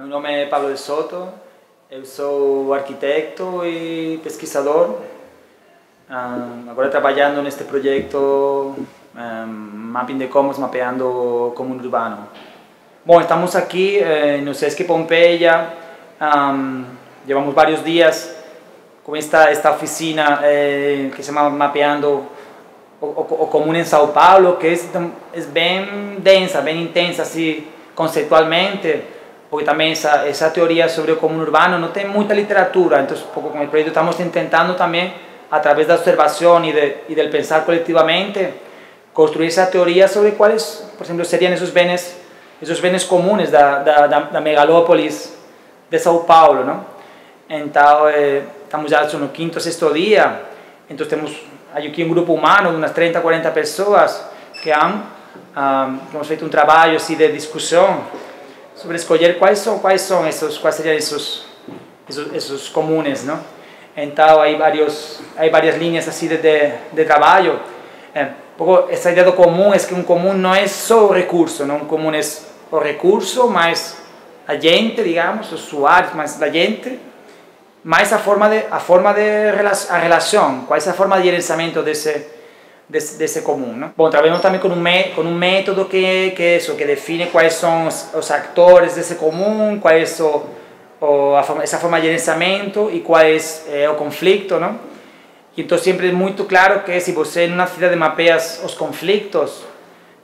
Meu nome é Pablo de Soto, eu sou arquiteto e pesquisador, agora trabalhando neste projeto Mapping the Commons, mapeando o común urbano. Bom, estamos aqui no Sesc Pompeia, llevamos varios días con esta oficina que se llama Mapeando o Común en Sao Paulo, que es bem densa, bem intensa assim, conceitualmente, porque também essa teoria sobre o común urbano não tem muita literatura, então pouco com o projeto estamos tentando também, através da observação e del pensar coletivamente, construir essa teoria sobre quais, por exemplo, seriam esses bens comuns da megalópolis de São Paulo, não? Então, estamos já no quinto ou sexto dia, então temos aqui um grupo humano de umas 30, 40 pessoas que hemos feito um trabalho assim, de discussão sobre escolher quais seriam esses comuns, não? Então, há várias linhas assim de trabalho. Essa ideia do comum é que um comum não é só o recurso, não? Um comum é o recurso, mais a gente, digamos, os usuários, mais a gente, mais a relação, qual é a forma de gerenciamento desse comum, não? Bom, trabalhamos também com um método que define quais são os atores desse comum, qual é essa forma de gerenciamento e qual é o conflito, não? Então sempre é muito claro que se você em uma cidade mapeia os conflitos,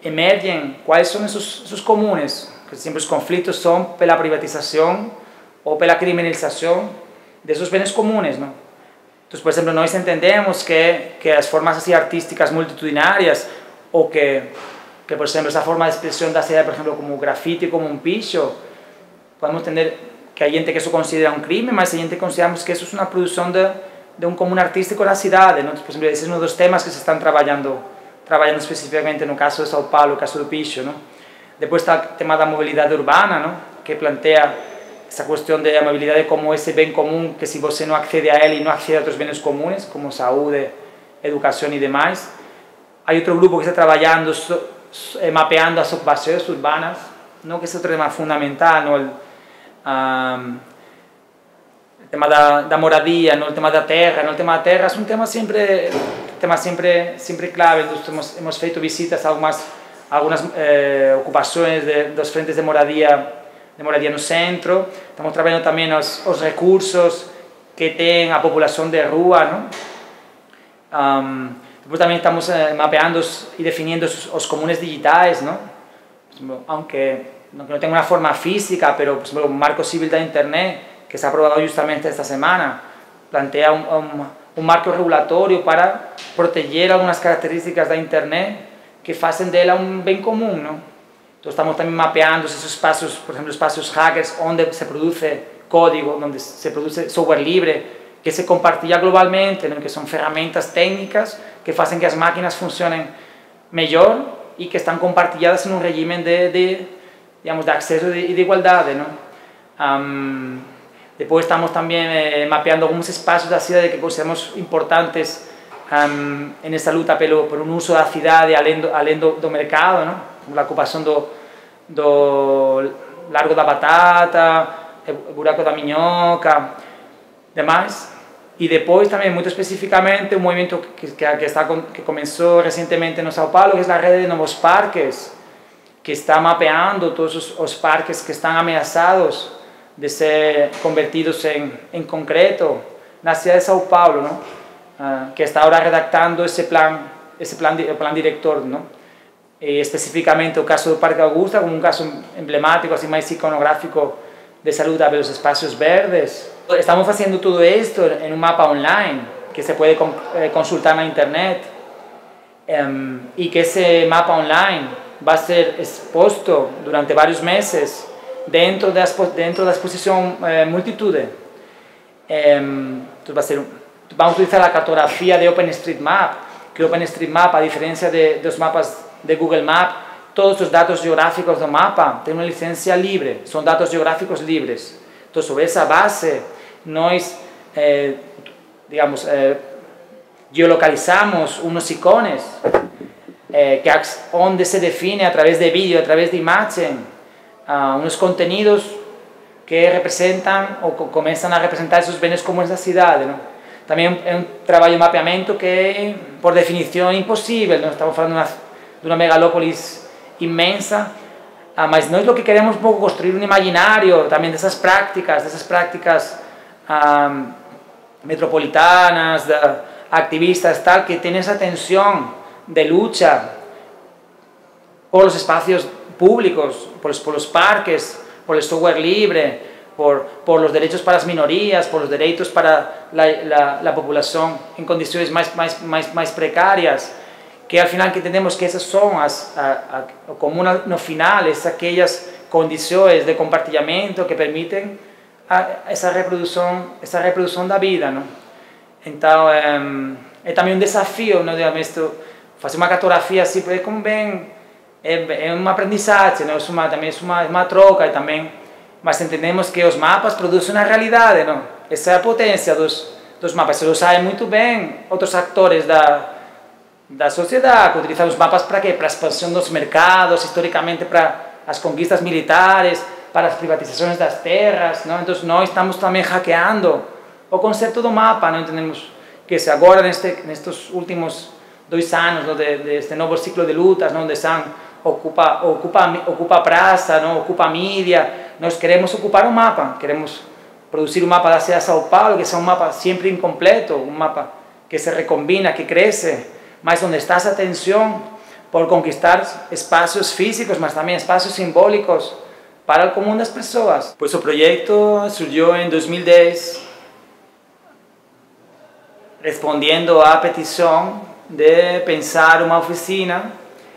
emergem quais são esses comuns, que sempre os conflitos são pela privatização ou pela criminalização desses bens comuns, não? Então, por exemplo, nós entendemos que as formas assim, artísticas multitudinárias, ou que, por exemplo, essa forma de expressão da cidade, por exemplo, como o grafite, como um picho, podemos entender que há gente que isso considera um crime, mas há gente que consideramos que isso é uma produção de um comum artístico da cidade, não? Por exemplo, esse é um dos temas que se estão trabalhando especificamente no caso de São Paulo, o caso do picho, não? Depois está o tema da mobilidade urbana, não? Que planteia essa questão da mobilidade como esse bem comum que se você não accede a ele, não accede a outros bens comuns, como saúde, educação e demais. Há outro grupo que está trabalhando, mapeando as ocupações urbanas, não? Que esse é outro tema fundamental, não? O tema da moradia, não? O tema da terra, não? O tema da terra é um tema sempre clave. Então, hemos feito visitas a algumas ocupações dos frentes de moradia no centro. Estamos trabalhando também os recursos que tem a população de rua, não? Depois também estamos mapeando e definindo os comuns digitais, não? Aunque não tem uma forma física, mas por exemplo, o Marco Civil da Internet, que se ha aprobado justamente esta semana, plantea um marco regulatório para proteger algumas características da Internet que fazem dela um bem comum, não? Então, estamos também mapeando esses espaços, por exemplo, espaços hackers, onde se produz código, onde se produz software livre, que se compartilha globalmente, não? Que são ferramentas técnicas que fazem que as máquinas funcionem melhor e que estão compartilhadas em um regime de acesso e de igualdade, não? Depois estamos também mapeando alguns espaços da cidade que consideramos importantes nessa luta por um uso da cidade além do mercado, não? A ocupação do Largo da Batata, o Buraco da Minhoca, demais. E depois também, muito especificamente, um movimento que começou recentemente no São Paulo, que é a rede de novos parques, que está mapeando todos os parques que estão ameaçados de ser convertidos em concreto na cidade de São Paulo, não? Que está agora redactando esse plan diretor, não? E especificamente o caso do Parque Augusta, como um caso emblemático, assim, mais iconográfico dessa luta pelos espaços verdes. Estamos fazendo tudo isto em um mapa online que se pode consultar na internet, e que esse mapa online vai ser exposto durante vários meses dentro da exposição Multitude. Então vamos utilizar a cartografia de OpenStreetMap, que o OpenStreetMap, a diferença dos mapas de Google Maps, todos os dados geográficos do mapa têm uma licença livre, são dados geográficos livres. Então, sobre essa base, nós, geolocalizamos uns ícones onde se define, a través de vídeo, a través de imagem, uns contenidos que representan o comienzan a representar esos bienes comunes da cidade, non? Tamén é un traballo de mapeamento que é, por definición, imposible, non? Estamos falando de unha megalópolis inmensa, mas nós o que queremos un pouco construir un imaginario tamén desas prácticas metropolitanas, de activistas, tal, que tienen esa tensión de lucha por los espacios públicos, por los parques, por el software libre, por los derechos para las minorías, por los derechos para la población en condiciones más precarias, que al final que entendemos que esas son como no final, es aquellas condiciones de compartilhamento que permiten essa reprodução da vida, não? Então é também um desafio, não, fazer uma cartografia assim é como bem é uma aprendizagem, não? Também é uma troca e também, mas entendemos que os mapas produzem uma realidade, não? Essa é a potência dos mapas. Eles sabem muito bem outros atores da sociedade que utilizam os mapas para quê? Para a expansão dos mercados, historicamente para as conquistas militares, para as privatizações das terras, não? Então nós estamos também hackeando o conceito do mapa, não entendemos que se agora nestes últimos 2 anos, não, deste novo ciclo de lutas, não, onde ocupa a praça, não, ocupa a mídia, nós queremos ocupar o mapa, queremos produzir um mapa da cidade de São Paulo, que seja um mapa sempre incompleto, um mapa que se recombina, que cresce, mas onde está essa tensão por conquistar espaços físicos, mas também espaços simbólicos para el común de las personas. Pues el proyecto surgió en 2010 respondiendo a petición de pensar una oficina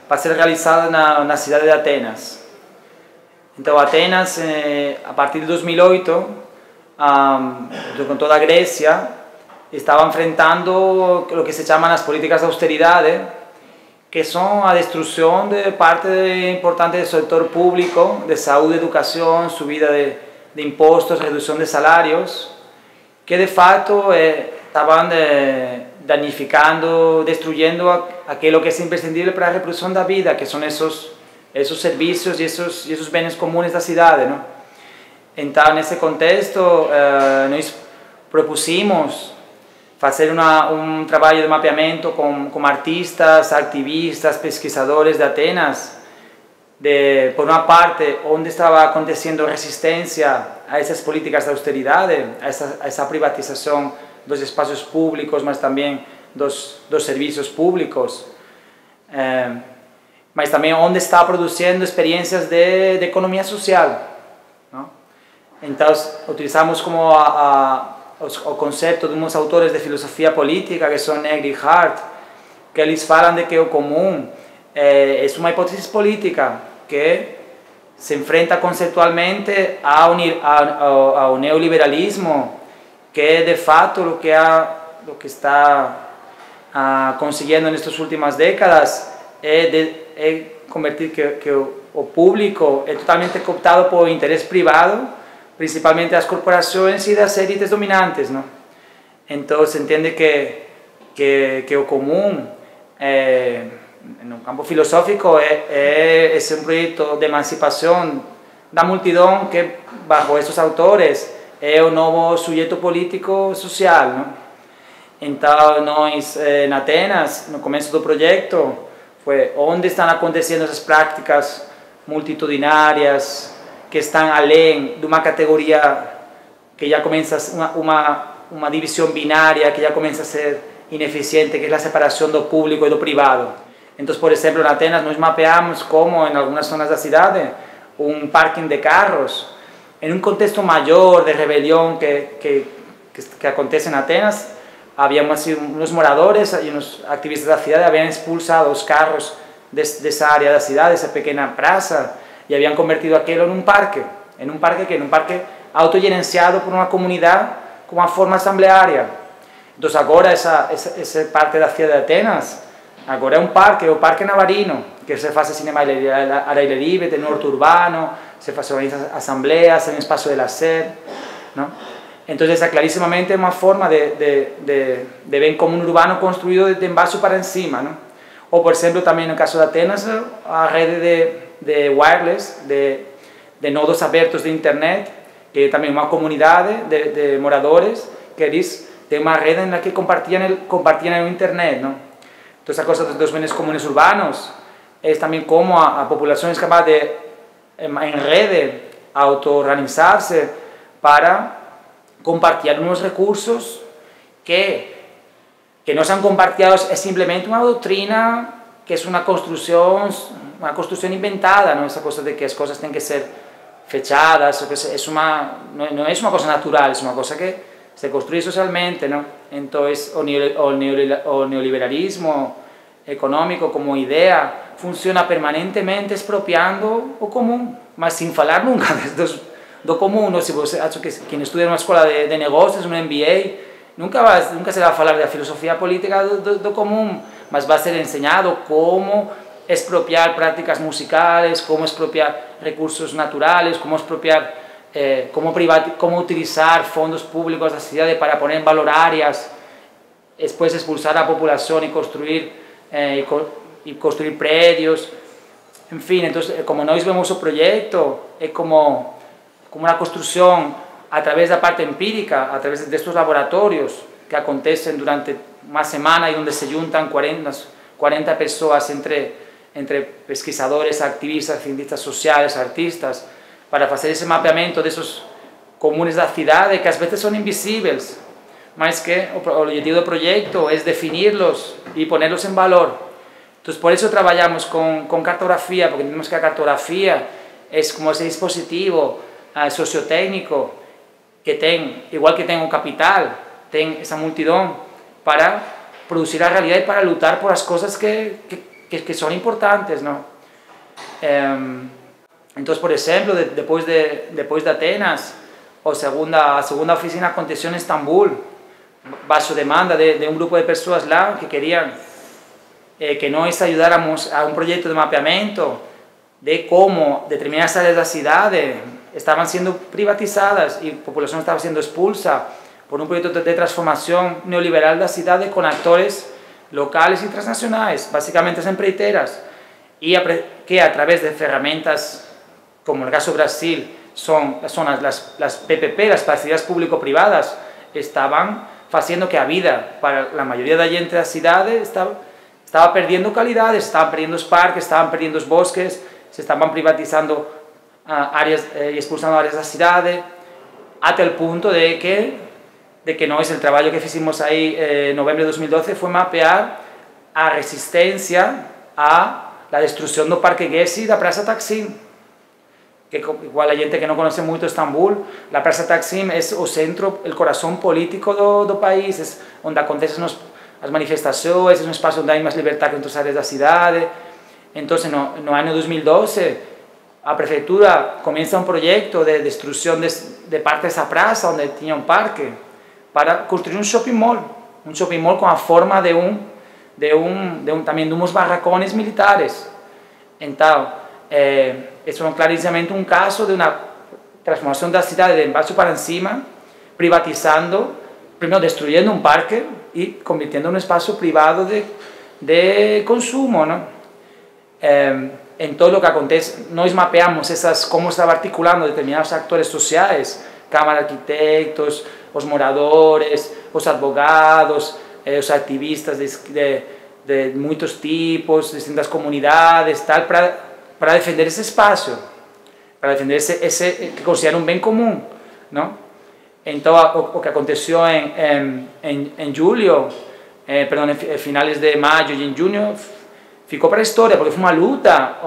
para ser realizada en la ciudad de Atenas. Entonces Atenas, a partir de 2008, con toda Grecia, estaba enfrentando lo que se llaman las políticas de austeridad, que son a destrucción de parte importante del sector público, de salud, educación, subida de impuestos, reducción de salarios, que de facto estaban danificando, destruyendo aquello que es imprescindible para la reproducción de la vida, que son esos servicios y esos bienes comunes de la ciudad, ¿no? Entonces, en ese contexto, nos propusimos fazer um trabalho de mapeamento com artistas, activistas, pesquisadores de Atenas, por uma parte, onde estava acontecendo resistência a essas políticas de austeridade, a essa privatização dos espaços públicos, mas também dos serviços públicos, mas também onde está produzindo experiências de economia social, não? Então, utilizamos como o conceito de uns autores de filosofia política, que são Negri e Hart, que eles falam de que o comum é uma hipótese política que se enfrenta conceitualmente ao neoliberalismo, que é de fato o que está conseguindo nestas últimas décadas é convertir que o público é totalmente cooptado por interesse privado, principalmente das corporações e das élites dominantes, não? Então se entende que o comum, no campo filosófico, é um projeto de emancipação da multidão que, bajo esses autores, é o novo sujeito político social, não? Então nós, em Atenas, no começo do projeto, foi onde estão acontecendo essas práticas multitudinárias, que están além de uma categoria que já começa uma divisão binária, que já começa a ser ineficiente, que é a separação do público e do privado. Então, por exemplo, em Atenas, nós mapeamos como, em algumas zonas da cidade, parking de carros, em contexto maior de rebelião que acontece em Atenas. Había unos moradores e uns activistas da cidade habían expulsado os carros dessa área da cidade, dessa pequena praça, e habían convertido aquilo en un parque autogerenciado por una comunidad con una forma asamblearia. Entonces agora esa parte da cidade de Atenas, agora é un parque, o Parque Navarino, que se faz cinema al aire libre, tem horto urbano, se organizan asambleas, en espacio de lazer, ¿no? Entonces esa clarísimamente é uma forma de ben común urbano construído de embaixo para encima, ¿no? Ou, por exemplo, também no caso de Atenas, a rede de wireless, de nodos abertos de internet, que también una comunidad de moradores que eres de una red en la que compartían el internet, ¿no? Toda esa cosa de los bienes comunes urbanos es también como a poblaciones capaces de en red autoorganizarse para compartir unos recursos que no sean compartidos, es simplemente una doctrina que es una construcción inventada, ¿no? Esa cosa de que las cosas tienen que ser fechadas, no es una cosa natural, es una cosa que se construye socialmente, ¿no? Entonces, o neoliberalismo económico como idea funciona permanentemente expropiando o común, mas sin falar nunca do común, ¿no? Si vos acho que quien estudia en una escuela de negocios, un MBA, nunca se va a hablar de la filosofía política do común, mas va a ser enseñado cómo expropiar prácticas musicales, cómo expropiar recursos naturales, cómo expropiar, cómo utilizar fondos públicos de la ciudad para poner en valor áreas, después expulsar a la población y construir predios, en fin. Entonces, como nós vemos o proyecto, es como una construcción a través de la parte empírica, a través de estos laboratorios que acontecen durante una semana y donde se juntan 40 personas entre pesquisadores, activistas, cientistas sociales, artistas, para hacer ese mapeamiento de esos comunes da cidade que às vezes son invisibles, mas que o objetivo do proyecto es definirlos y ponerlos en valor. Entonces, por eso trabajamos con cartografía, porque entendemos que la cartografía es como ese dispositivo sociotécnico que igual que ten un capital, ten esa multidón para producir la realidad y para luchar por las cosas que son importantes, ¿no? Entonces, por ejemplo, después de Atenas, a segunda oficina aconteció en Estambul, bajo demanda de un grupo de personas lá que querían que nos ayudáramos a un proyecto de mapeamiento de cómo determinadas áreas de la ciudad estaban siendo privatizadas y la población estaba siendo expulsa por un proyecto de transformación neoliberal de la ciudad con actores locales y transnacionales, básicamente empreiteras, y que a través de herramientas, como en el caso de Brasil, son las PPP, las parcerias público-privadas, estaban haciendo que la vida para la mayoría de la gente de la ciudad estaba perdiendo calidades, estaban perdiendo los parques, estaban perdiendo los bosques, se estaban privatizando áreas y expulsando áreas de la ciudad, hasta el punto de que no es el trabajo que hicimos ahí en noviembre de 2012 fue mapear a resistencia a la destrucción del Parque Güeşi y la Plaza Taksim, que igual la gente que no conoce mucho Estambul, la Plaza Taksim es el centro, el corazón político del país, es donde acontecen las manifestaciones, es un espacio donde hay más libertad que en otras áreas de la ciudad. Entonces, en el año 2012, la prefectura comienza un proyecto de destrucción de parte de esa plaza donde tenía un parque, para construir un shopping mall con la forma también de unos barracones militares. Entonces, eso es clarísimamente un caso de una transformación de la ciudad de abajo para encima, privatizando, primero destruyendo un parque y convirtiendo en un espacio privado de consumo, ¿no? En todo lo que acontece, nos mapeamos cómo estaba articulando determinados actores sociales, Cámara de Arquitectos, los moradores, los abogados, los activistas de muchos tipos, distintas comunidades, tal, para defender ese espacio, para defender ese que consideran un bien común, ¿no? Entonces, lo que aconteció en finales de mayo y en junio, ficou para a historia, porque fue una lucha,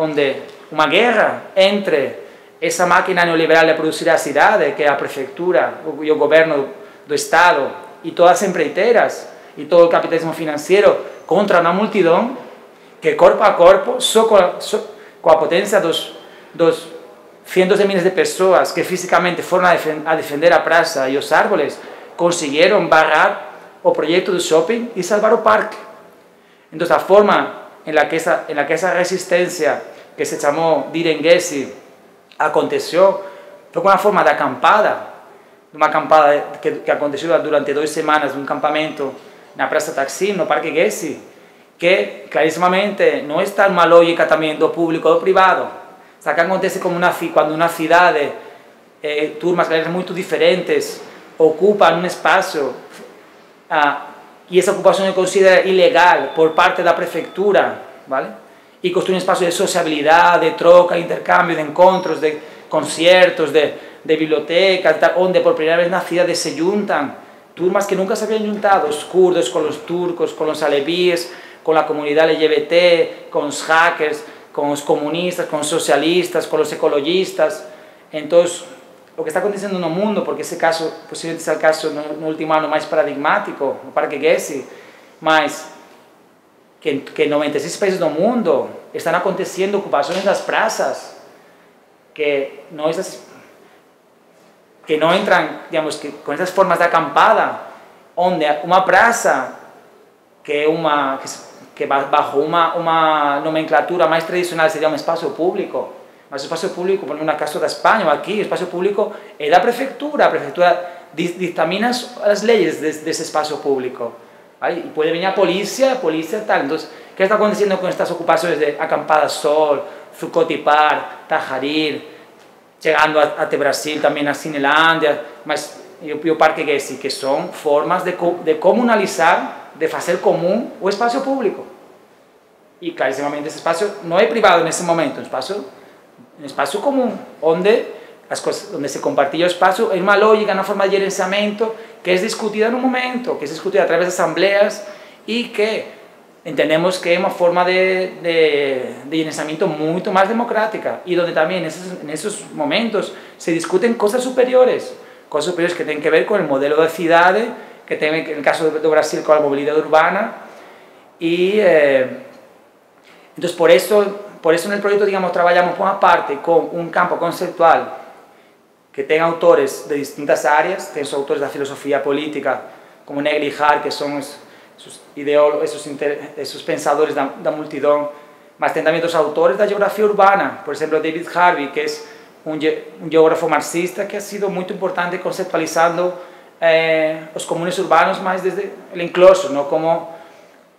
una guerra entre esa máquina neoliberal de producir a ciudad, que é a prefectura e o governo do Estado, e todas as empreiteras, e todo o capitalismo financiero, contra uma multidão que, corpo a corpo, só com a potência dos cientos de miles de pessoas que físicamente foram a defender a praça e os árboles, conseguiram barrar o projeto do shopping e salvar o parque. Então, a forma en la que esa resistencia que se llamó Diren Güeşi aconteció fue una forma de una acampada que aconteció durante 2 semanas, de un campamento en la Plaza Taksim, en el Parque Güeşi, que clarísimamente no está en una lógica también do público o do privado. O sea, que acontece como cuando una ciudad turmas, galeras muy diferentes, ocupan un espacio y esa ocupación se considera ilegal por parte de la prefectura, ¿vale? Y construyen un espacio de sociabilidad, de troca, de intercambio, de encuentros, de conciertos, de bibliotecas, donde por primera vez en la ciudad se juntan turmas que nunca se habían juntado, los kurdos con los turcos, con los alevíes, con la comunidad LGBT, con los hackers, con los comunistas, con los socialistas, con los ecologistas. Entonces, lo que está acontecendo no mundo, porque ese caso posiblemente sea el caso no último ano mais paradigmático, no Parque Gessi, mas que en 96 países do mundo están aconteciendo ocupaciones das praças que no entran, digamos, que con esas formas de acampada, onde uma praça que bajo uma nomenclatura mais tradicional seria um espaço público, mas o espaço público, por exemplo, no caso da Espanha, aqui, o espaço público é da prefeitura, a prefeitura dictamina as leis desse espaço público, ¿vale? E pode vir a polícia tal. Então, o que está acontecendo com estas ocupações de Acampada Sol, Zucotipar, Tajarir, chegando até Brasil também na Cinelândia, mas e o Parque Gessi, que são formas de comunalizar, de fazer comum o espaço público. E claríssimamente esse espaço não é privado nesse momento, é um espaço comum, onde se compartilha o espaço em uma lógica, uma forma de gerenciamento que é discutida no momento, que é discutida através de assembleias e que entendemos que é uma forma de gerenciamento muito mais democrática e onde também nesses momentos se discutem coisas superiores que têm que ver com o modelo da cidade, que tem, no caso do Brasil, com a mobilidade urbana. E então, por isso no projeto, digamos, trabalhamos por uma parte com um campo conceitual que tem autores de distintas áreas, tem os autores da filosofia política, como Negri e Hart, que são esos ideólogos, esos pensadores da multidão, mas tem também os autores da geografia urbana, por exemplo, David Harvey, que é um geógrafo marxista que ha sido muito importante conceptualizando os comunes urbanos mais desde o enclosure, ¿no?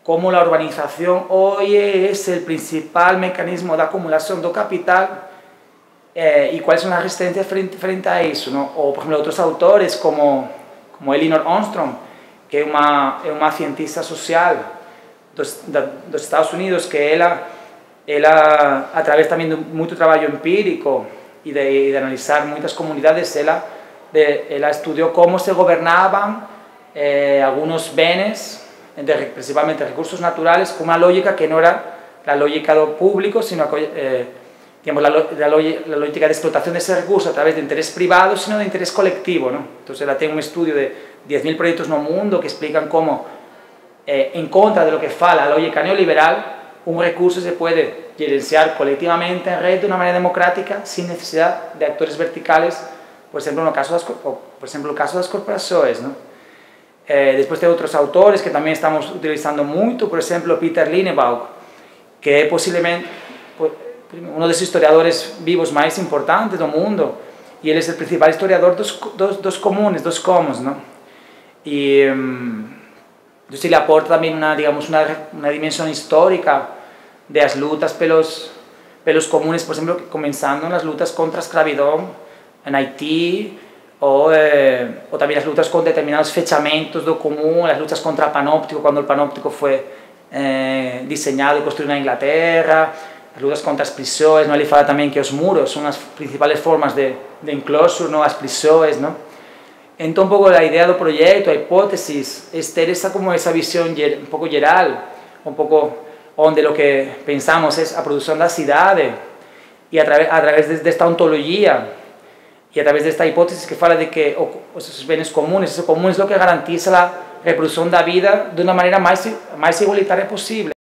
Como a urbanização hoje é o principal mecanismo de acumulação do capital e quais são as resistências frente a isso, ¿no? Ou, por exemplo, outros autores como Elinor Ostrom, que é uma cientista social dos Estados Unidos, que ela através também de muito trabalho empírico e de analisar muitas comunidades, ela estudou como se governavam alguns bens, principalmente recursos naturales, con una lógica que no era la lógica do público, sino digamos, la lógica de explotación de ese recurso a través de interés privado, sino de interés colectivo, ¿no? Entonces ella tiene un estudio de 10.000 proyectos no mundo que explican cómo, en contra de lo que fala la lógica neoliberal, un recurso se puede gerenciar colectivamente en red de una manera democrática sin necesidad de actores verticales, por ejemplo, en el caso de las corporaciones, ¿no? Después de otros autores que también estamos utilizando mucho, por ejemplo, Peter Linebaugh, que es posiblemente uno de los historiadores vivos más importantes del mundo, y él es el principal historiador dos commons, ¿no? Y entonces le aporta también una dimensión histórica de las lutas pelos comunes, por ejemplo, comenzando en las lutas contra la esclavitud en Haití, o también las lutas con determinados fechamentos do común, las luchas contra el panóptico, cuando el panóptico fue diseñado y construido en Inglaterra, las luchas contra las prisiones, ¿no? Él fala también que los muros son las principales formas de enclosure, ¿no? Las prisiones, ¿no? Entonces, un poco la idea del proyecto, la hipótesis, es tener esa visión un poco general, un poco donde lo que pensamos es la producción de la ciudad y a través de esta ontología y a través de esta hipótesis que fala de que esos bienes comunes, eso común es lo que garantiza la reproducción de la vida de una manera más igualitaria posible.